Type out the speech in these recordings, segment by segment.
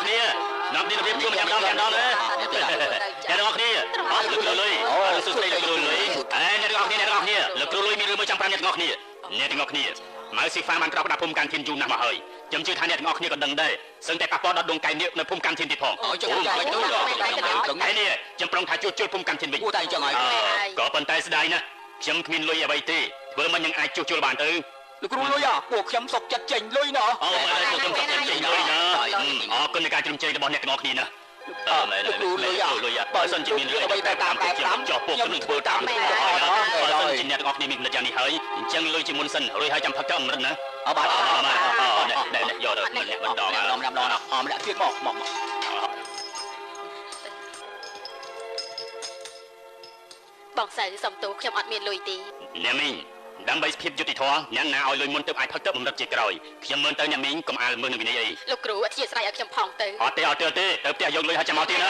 គ្នានាំគ្នារៀបជួបម្នាក់ម្ដងណាអ្នកទាំងអស់គ្នាអស់លោកគ្រូលុយសួស្ដីលោកគ្រូលុយអ្នកទាំងអស់គ្នាលោកគ្រូលុយមានរឿងមួយចង់ប្រាប់អ្នកទាំងអស់គ្នាម៉ៅស៊ីហ្វាបានក្របដាក់ភូមិកាន់ធានយូរណាស់មកហើយខ្ញុំជឿថាអ្នកទាំងអស់គ្នាក៏ដឹងដែរសឹងតែប៉ះពាល់ដល់ដងកាយនាគនៅភូមិកាន់ធានទៀតផងហើយនេះខ្ញុំប្រងថាជួសជុលភូមិកាន់ធានវិញតែអញ្ចឹងហើយក៏ប៉ុន្តែស្ដាយណាស់ខ្ញុំគ្មានលុយអ្វីទេធ្វើមិននឹងអាចជួសជុលបានទៅលោកគ្រូលុយពួកខ្ញុំសុកចិត្តចេញលុយណាអូពួកខ្ញុំសុកចិត្តចេញលុយណាអរគុណនៃការជ្រោមជ្រែងរបស់អ្នកទាំងអស់គ្នាណាលោកគ្រូលុយបើសិនជាមានរឿងអ្វីតាមចោះពួកខ្ញុំនឹងធ្វើតាមបើសិនជាអ្នកទាំងអស់គ្នាមានគំនិតយ៉ាងនេះហើយអញ្ចឹងលុយជាមុនសិនរួចហើយចាំផឹកទៅអមរិតណាបាទយកទៅម្នាក់ម្ដងម្នាក់ទៀតមកបងសៅសុំទោសខ្ញុំអត់មានលុយទេអ្នកមីងដើម្បីភាពយុត្តិធម៌អ្នកណាឲ្យលុយមុនទៅអាចផឹកទឹកបំរិតជាក្រោយខ្ញុំមើលទៅអ្នកមីងកុំអាលមើលនឹងវិន័យអីលោកគ្រូអធិស្ឋានឲ្យខ្ញុំផងទៅអត់ទេទៅផ្ទះយកលុយហើយចាំមកទៀតណា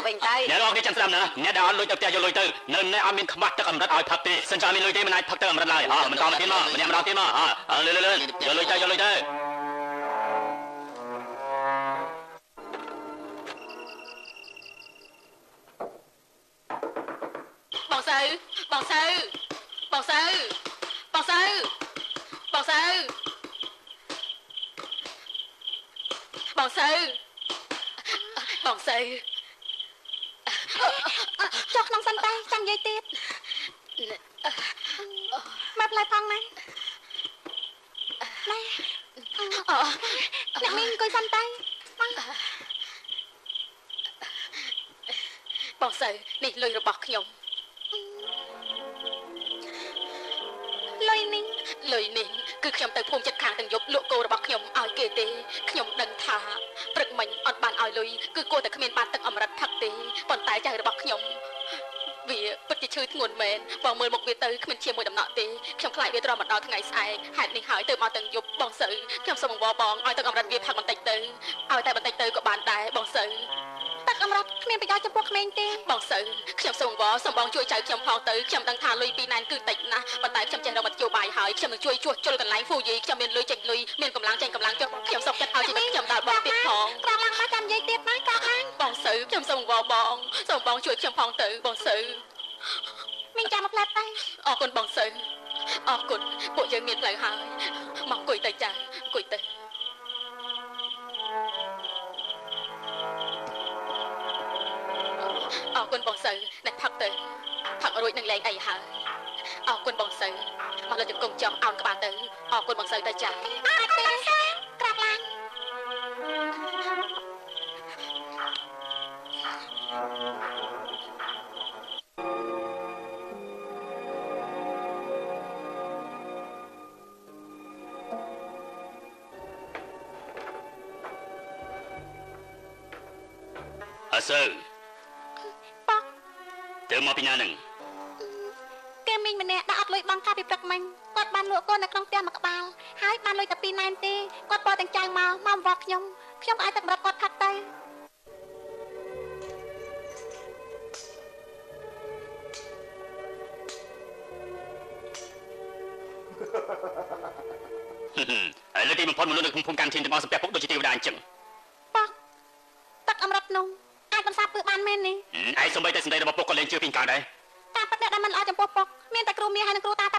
វិញទៅអ្នកនរគ្នាចាំស្ដាប់ណាអ្នកដែលអត់លុយទៅផ្ទះយកលុយទៅនៅនេះអត់មានខ្មាស់ទឹកអំរិតឲ្យផឹកទេសិនចាំមានលុយទេមិនអាចផឹកទឹកអំរិតឡើយបន្តមកទៀតម្នាក់ម្ដងទៀតមកលឿនយកលុយទៅបងសៅបងសៅបងសៅបងសៅបងសៅបងសៅបងសៅចុះក្នុងសិនតែចាំនិយាយទៀតមកផ្លែផងណាអ្នកមីងអង្គុយសិនតែបងសៅនេះលុយរបស់ខ្ញុំលុយនេះគឺខ្ញុំទៅភូមិចិត្តខាងទាំងយប់លក់គោរបស់ខ្ញុំឲ្យគេទេខ្ញុំដឹងថាព្រឹកមិញអត់បានឲ្យលុយគឺគួរតែគ្មានបានទឹកអមរិតផឹកទេប៉ុន្តែចៅរបស់ខ្ញុំវាពិតជាឈឺធ្ងន់មែនបងមើលមុខវាទៅគ្មានឈាមមួយដំណក់ទេខ្ញុំខ្លាចវាទ្រាំមកដល់ថ្ងៃស្អែកហេតុនេះហើយទៅមកទាំងយប់បងសៅខ្ញុំសូមអង្វរបងឲ្យទឹកអមរិតវាផឹកបន្តិចទៅឲ្យតែបន្តិចទៅក៏បានដែរបងសៅទឹកអមរិតគ្មានប្រយោជន៍ចំពោះក្មេងទេបងសៅខ្ញុំសូមអង្វរសូមបងជួយចៅខ្ញុំផងទៅខ្ញុំដឹងថាលុយពីណែនគឺតិចណាស់ប៉ុន្តែខ្ញុំចេះរកមធ្យោបាយហើយខ្ញុំនឹងជួយជួសជុលកន្លែងហ្វូយីខ្ញុំមានលុយចេញលុយមានកម្លាំងចេញកម្លាំងចុះខ្ញុំសូមចិត្តឲ្យជីវិតខ្ញុំដល់បងទៀតផងក្រោកឡើងមកចាំនិយាយទៀតណាក្រោកឡើងបងសៅខ្ញុំសូមអង្វរបងសូមបងជួយខ្ញុំផងទៅបងសៅមីងចាំមកផ្លែទៅអរគុណបងសៅអរគុណពួកយើងមានផ្លូវហើយមកអង្គុយទៅចាអង្គុយទៅអរគុណបងសៅអ្នកផឹកទៅផឹករួចនឹងលែងអីហើយអរគុណបងសៅមកលើជង្គង់ចង់អោនក្បាលទៅអរគុណបងសៅទៅចាអរគុណបងសៅក្រោកឡើងអើសើប៉ទៅមកពីណានឹងគេមីងម្នាក់ដាក់អត់លុយបងកាពីព្រឹកមិញគាត់បានលក់កូននៅក្នុងផ្ទះមួយក្បាលហើយបានលុយតែ2ណែនទេគាត់ពោទាំងចៅមកវល់ខ្ញុំក៏ឲ្យទឹកបរិបគាត់ផឹកទៅឥឡូវទីបំផុតមនុស្សនៅក្នុងភូមិកាន់ធានទាំងអស់សំពះពុកដូចជាទេវតាអញ្ចឹងប៉ទឹកអមរិតនោះអាចបន្សាបពើបានមែននេះឯងសំបីតែសម្ដីរបស់ពុកក៏លែងជឿពីកើតដែរតាមពិតអ្នកដែលមិនល្អចំពោះពុកមានតែគ្រូមាហើយនិងគ្រូតាតែ